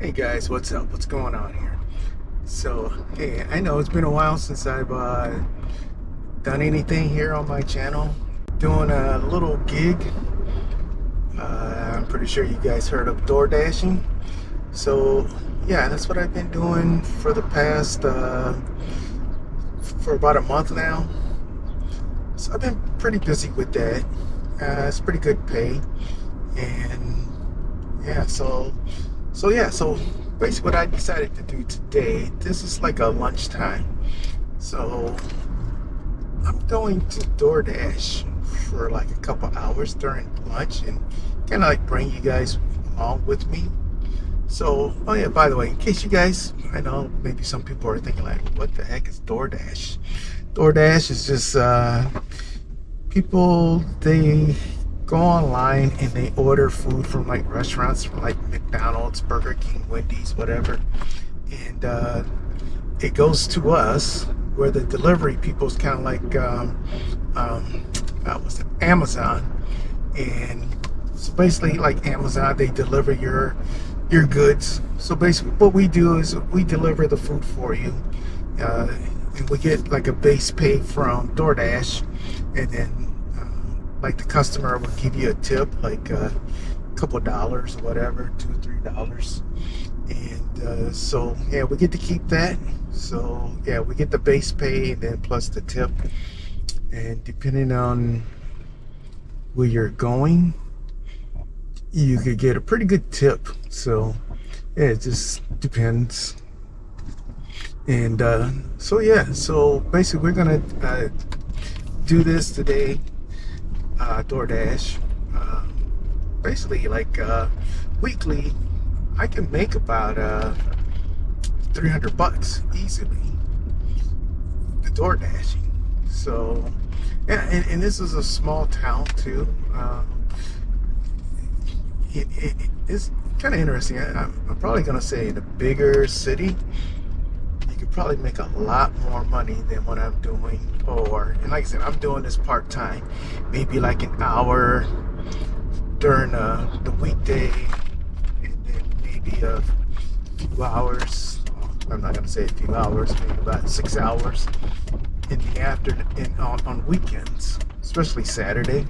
Hey guys, what's up? What's going on here? So, hey, I know it's been a while since I've done anything here on my channel. Doing a little gig. I'm pretty sure you guys heard of DoorDashing. So, yeah, that's what I've been doing for the past, for about a month now. So I've been pretty busy with that. It's pretty good pay. And yeah, so basically what I decided to do today, this is like a lunchtime. So I'm going to DoorDash for like a couple hours during lunch and kind of like bring you guys along with me. So, oh yeah, by the way, in case you guys, I know maybe some people are thinking like, what the heck is DoorDash? DoorDash is just people, they go online and they order food from like restaurants from like McDonald's, Burger King, Wendy's, whatever, and it goes to us where the delivery people's kind of like what's it, Amazon. And so basically like Amazon, they deliver your goods. So basically what we do is we deliver the food for you, and we get like a base pay from DoorDash, and then like the customer will give you a tip, like a couple dollars or whatever, $2 or $3. And so yeah, we get to keep that. So yeah, we get the base pay and then plus the tip. And depending on where you're going, you could get a pretty good tip. So yeah, it just depends. And so yeah, so basically we're gonna do this today. DoorDash. Basically, like weekly, I can make about $300 easily. The DoorDashing. So yeah, and this is a small town too. It's kind of interesting. I'm probably gonna say in a bigger city, you could probably make a lot more money than what I'm doing. And like I said, I'm doing this part-time, maybe like an hour during the weekday, and then maybe a few hours. I'm not gonna say a few hours, maybe about 6 hours in the afternoon, on weekends, especially Saturday,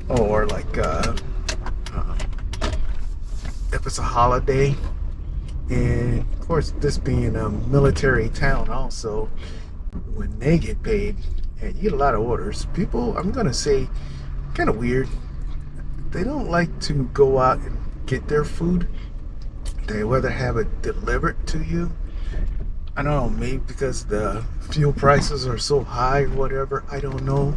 or like if it's a holiday. And of course, this being a military town also, when they get paid and you get a lot of orders, people, I'm gonna say, kind of weird, they don't like to go out and get their food. They rather have it delivered to you. I don't know, maybe because the fuel prices are so high or whatever, I don't know.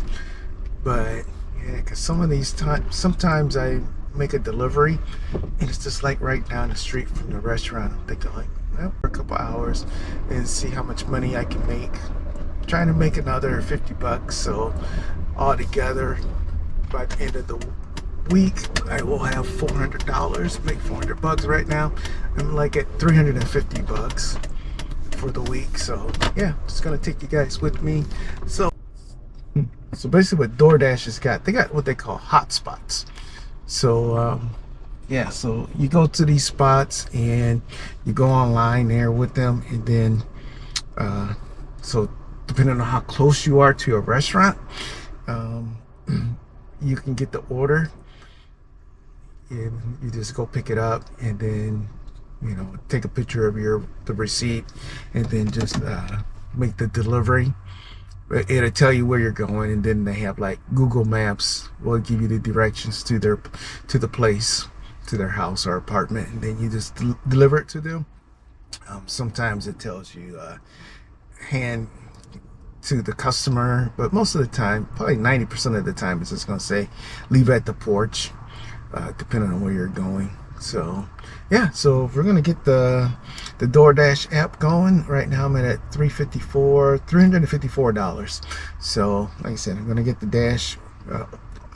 But yeah, because some of these times, sometimes I make a delivery and it's just like right down the street from the restaurant. I'm thinking like, well, for a couple hours and see how much money I can make. I'm trying to make another $50. So altogether, by the end of the week, I will have $400. Make $400 right now. I'm like at $350 for the week. So yeah, just gonna take you guys with me. So basically what DoorDash has got, they got what they call hotspots. So yeah, so you go to these spots and you go online there with them, and then so depending on how close you are to a restaurant, you can get the order and you just go pick it up, and then take a picture of the receipt, and then just make the delivery. It'll tell you where you're going, and then they have like Google Maps will give you the directions to the place, to their house or apartment, and then you just deliver it to them. Sometimes it tells you hand to the customer, but most of the time, probably 90% of the time, it's just going to say leave at the porch, depending on where you're going. So yeah, so we're gonna get the DoorDash app going. Right now I'm at $354. So like I said, I'm gonna get the Dash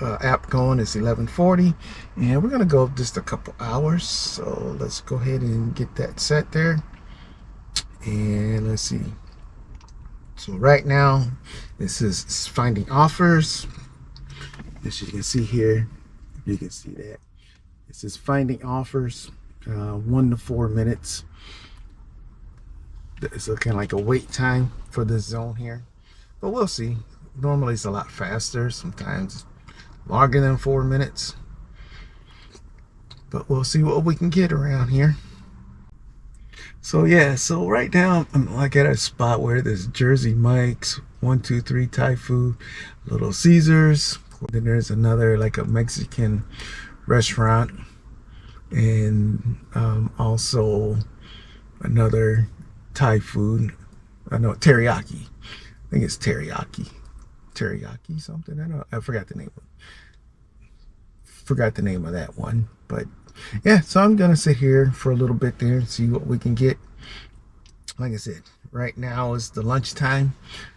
app going. It's 11:40, and we're gonna go just a couple hours. So let's go ahead and get that set there, and let's see. So right now this is finding offers. As you can see here, if you can see that, it says finding offers. 1 to 4 minutes. It's looking like a wait time for this zone here, but we'll see. Normally it's a lot faster, sometimes longer than 4 minutes, but we'll see what we can get around here. So yeah, so right now I'm like at a spot where there's Jersey Mike's, 1 2 3 Thai food, Little Caesars, then there's another like a Mexican restaurant, and also another Thai food. I know teriyaki. I think it's teriyaki something. I forgot the name of that one. But yeah, so I'm gonna sit here for a little bit there and see what we can get. Like I said, right now is the lunchtime,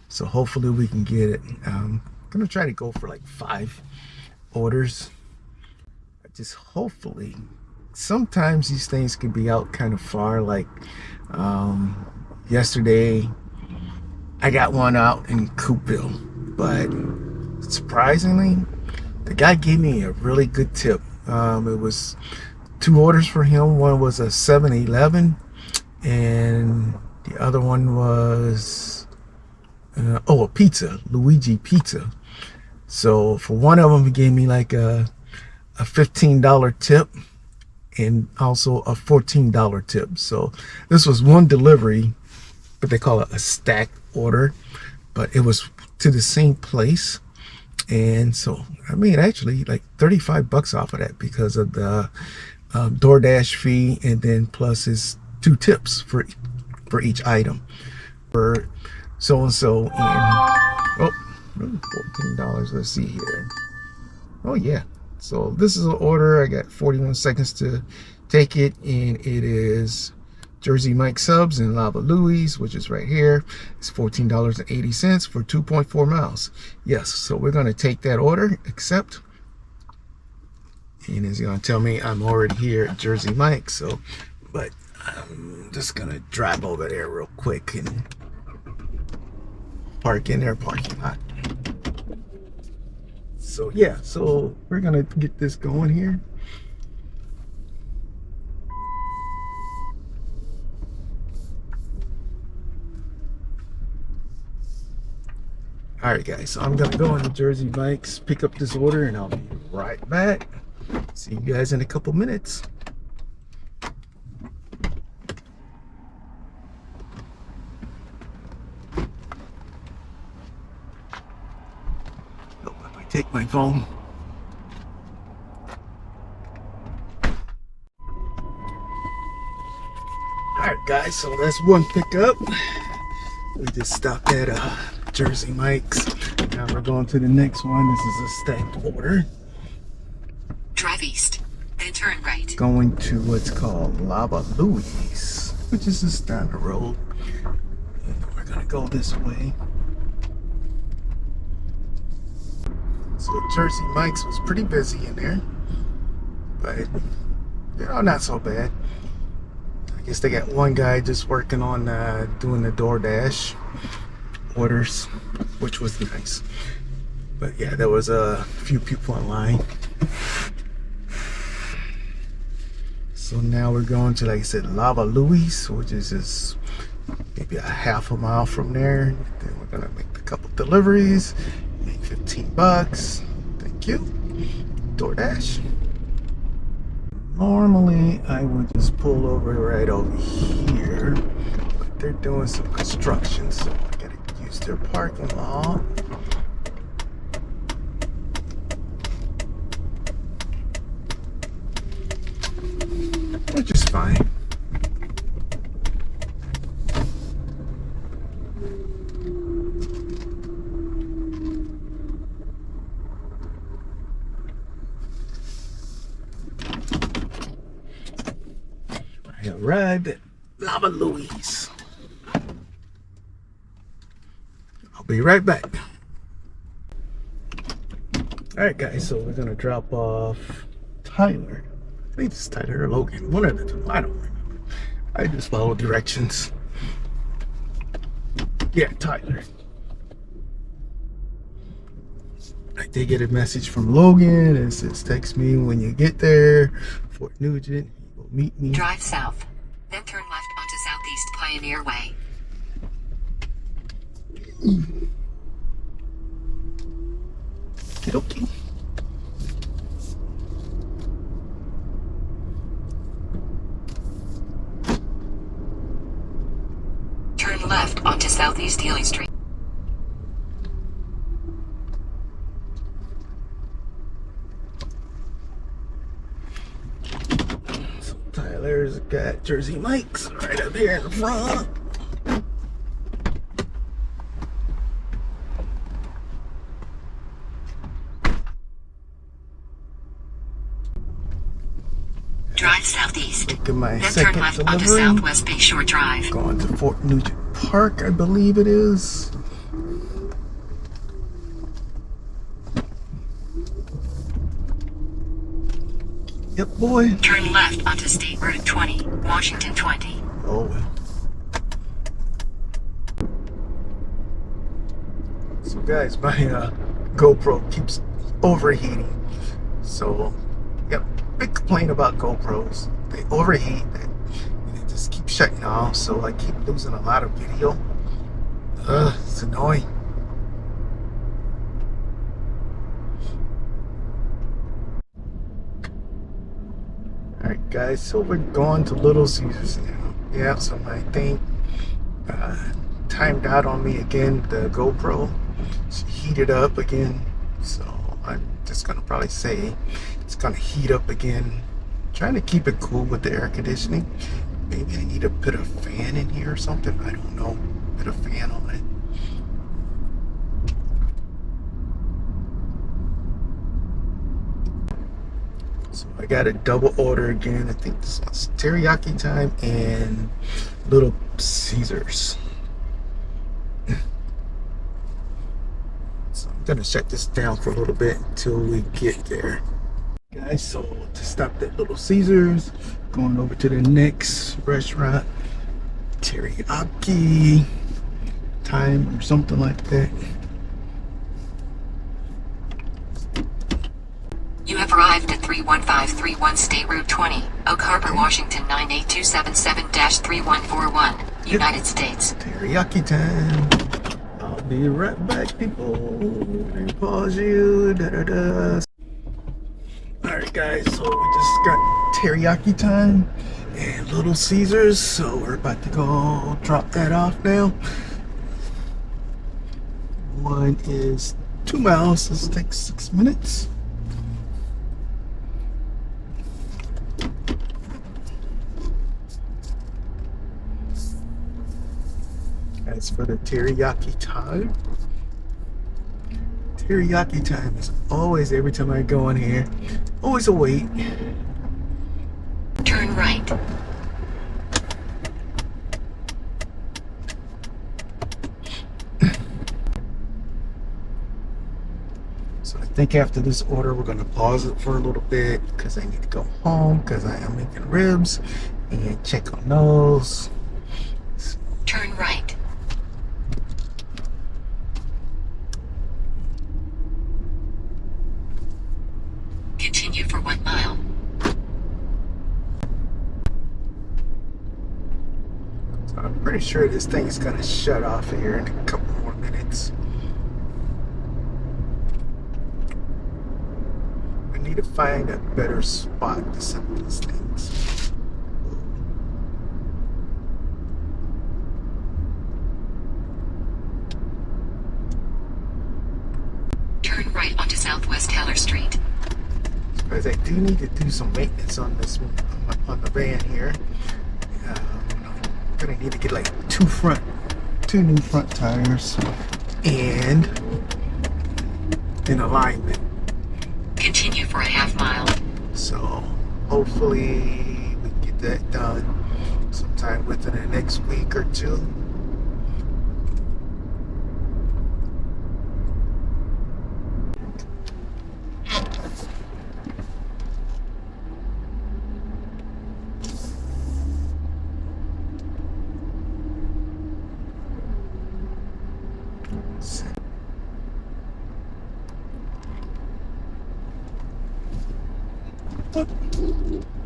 so hopefully we can get it. I'm gonna try to go for like 5 orders. Just hopefully. Sometimes these things can be out kind of far. Like yesterday I got one out in Coopville, but surprisingly the guy gave me a really good tip. It was 2 orders for him. One was a 7-Eleven, and the other one was a pizza, Luigi Pizza. So for one of them, he gave me like a $15 tip and also a $14 tip. So this was one delivery, but they call it a stack order, but it was to the same place. And so I made actually like $35 off of that because of the DoorDash fee, and then plus his 2 tips for each item for so and so. And $14. Let's see here. Oh yeah. So this is an order. I got 41 seconds to take it, and it is Jersey Mike subs and Lava Louie's, which is right here. It's $14.80 for 2.4 miles. Yes, so we're going to take that order, accept. And it's going to tell me I'm already here at Jersey Mike. So, but I'm just going to drive over there real quick and park in their parking lot. So yeah, so we're going to get this going here. Alright guys, so I'm gonna go into Jersey Mike's, pick up this order, and I'll be right back. See you guys in a couple minutes. Oh, if I take my phone. Alright guys, so that's one pickup. We just stopped at Jersey Mike's. Now we're going to the next one. This is a stacked order. Drive east, then turn right. Going to what's called Lava Louie's, which is just down the road. And we're gonna go this way. So Jersey Mike's was pretty busy in there, but you know, not so bad. I guess they got one guy just working on doing the DoorDash orders, which was nice. But yeah, there was a few people online. So now we're going to, like I said, Lava Louie's, which is just maybe a half a mile from there. Then we're gonna make a couple deliveries, make $15. Thank you, DoorDash. Normally I would just pull over right over here, but they're doing some construction, so I gotta use their parking lot. Which is fine. I arrived at Lava Louie's. I'll be right back. Alright guys, so we're gonna drop off Tyler. I think it's Tyler or Logan, one of the two, I don't remember. I just follow directions. Yeah, Tyler. I did get a message from Logan. It says, text me when you get there. Fort Nugent. He will meet me. Drive south, then turn left onto Southeast Pioneer Way. Okay. Turn left onto Southeast Healy Street. So Tyler's got Jersey Mike's right up here in the front. Drive southeast. Look at my Then turn second left onto delivery. Southwest Bayshore Drive. Going to Fort Nugent Park, I believe it is. Yep, boy. Turn left onto State Route 20, Washington 20. Oh well. So guys, my GoPro keeps overheating. So, yep, big complaint about GoPros. They overheat. They just keep shutting off. So I keep losing a lot of video. It's annoying. Alright guys, so we're going to Little Caesars now. Yeah, so my thing timed out on me again, the GoPro. She heated up again. So I'm just gonna probably say it's gonna heat up again. Trying to keep it cool with the air conditioning. Maybe I need to put a fan in here or something. I don't know. Put a fan on it. So I got a double order again. I think this one's teriyaki time and Little Caesars. So I'm gonna shut this down for a little bit until we get there. Guys, so to stop at Little Caesars, going over to the next restaurant, teriyaki time or something like that. You have arrived at 31531 State Route 20, Oak Harbor, Washington 98277-3141, United States. Teriyaki time. I'll be right back, people. Let me pause you. Da-da-da. Alright guys, so we just got teriyaki time and Little Caesars, so we're about to go drop that off now. One is 2 miles, this takes 6 minutes. As for the teriyaki time is always, every time I go in here, always a wait. Turn right. So I think after this order, we're gonna pause it for a little bit because I need to go home because I am making ribs and check on those. Turn right. Continue for 1 mile. So I'm pretty sure this thing is gonna shut off here in a couple more minutes. I need to find a better spot to set these things. Turn right onto Southwest Heller Street. Because I do need to do some maintenance on this on the van here. I'm gonna need to get like two new front tires and an alignment. Continue for a half mile. So hopefully we can get that done sometime within the next week or two.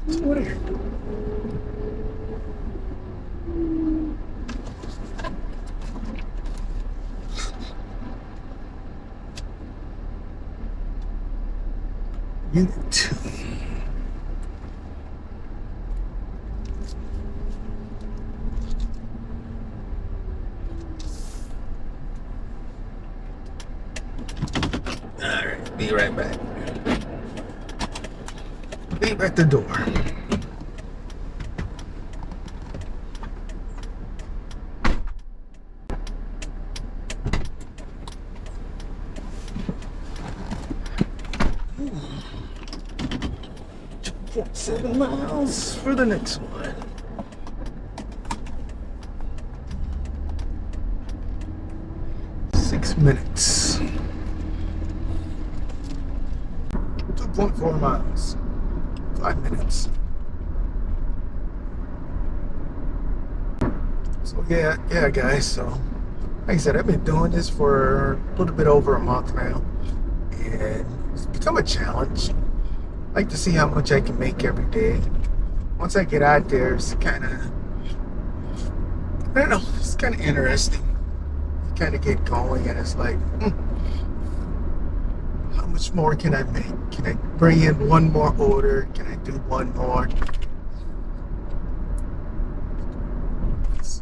What's over there? Unit 2. Alright, be right back. Leave at the door. Ooh. 2.7 miles for the next one. Minutes. 2.4 miles. 5 minutes. So yeah guys, so like I said, I've been doing this for a little bit over a month now, and it's become a challenge. I like to see how much I can make every day. Once I get out there, it's kind of, I don't know, it's kind of interesting. Kind of get going, and it's like, how much more can I make? Can I bring in one more order? Can I do one more? It's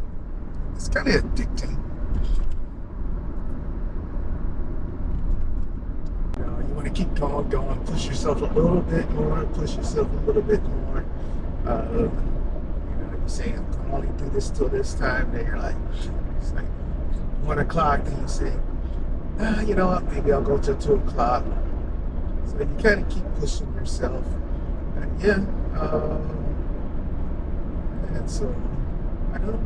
kind of addicting. You want to keep going, push yourself a little bit more, push yourself a little bit more. You say, I'm going to only do this till this time, then you're like, it's like 1 o'clock, and you say, you know what, maybe I'll go till 2 o'clock. So you kind of keep pushing yourself. And and so, I don't know,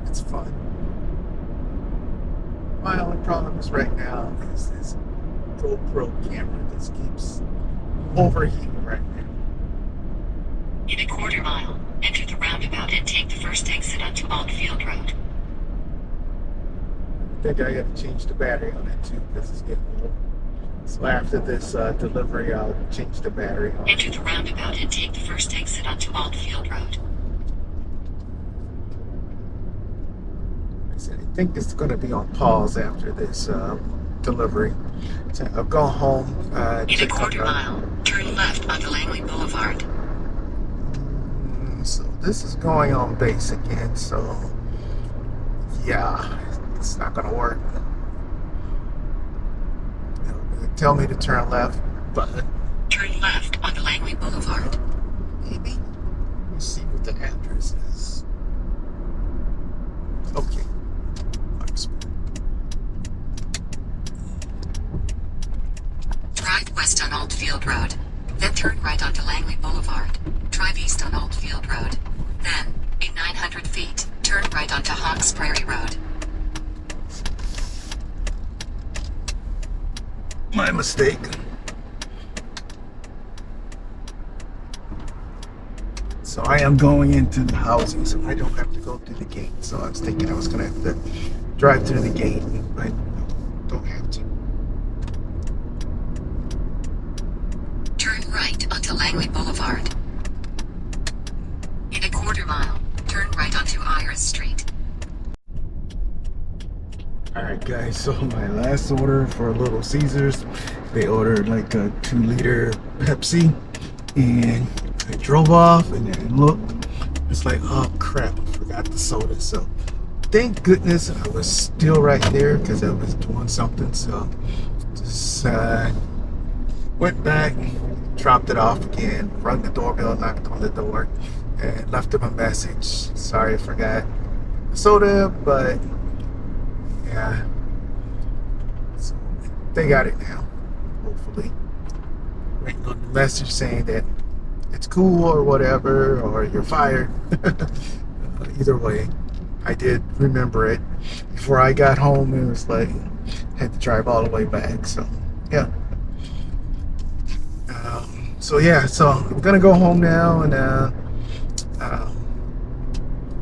it's fun. My only problem is right now is this GoPro camera that keeps overheating right now. In a quarter mile, enter the roundabout and take the first exit onto Altfield Road. I think I got to change the battery on it too, because it's getting low. So after this delivery, I'll change the battery on it. Enter the roundabout and take the first exit onto Altfield Road. I think it's going to be on pause after this delivery. So I'll go home. In a quarter mile, turn left onto Langley Boulevard. So this is going on base again, so yeah, it's not going to work. They tell me to turn left, but turn left onto Langley Boulevard. Maybe. Let me see what the address is. Okay. Drive west on Altfield Road. Then turn right onto Langley Boulevard. Drive east on Altfield Road. Then, in 900 feet, turn right onto Hawks Prairie Road. My mistake. So I am going into the housing, so I don't have to go through the gate. So I was thinking I was going to have to drive through the gate, but don't have to. Turn right onto Langley Boulevard. In a quarter mile, turn right onto Iris Street. Alright guys, so my last order for Little Caesars, they ordered like a 2-liter Pepsi, and I drove off and then looked, it's like, oh crap, I forgot the soda. So thank goodness I was still right there, because I was doing something. So just went back, dropped it off again, rung the doorbell, knocked on the door, and left him a message. Sorry I forgot the soda, but yeah, so they got it now, hopefully. Waiting on the message saying that it's cool or whatever, or you're fired. Either way, I did remember it. Before I got home, it was like, had to drive all the way back, so yeah. So I'm gonna go home now and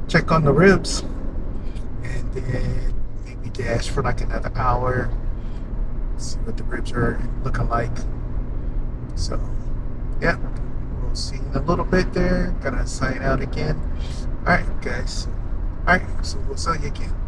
check on the ribs, and then maybe dash for like another hour, see what the ribs are looking like, So, yeah, we'll see you in a little bit there. Gonna sign out again. All right, guys. All right, so we'll see you again.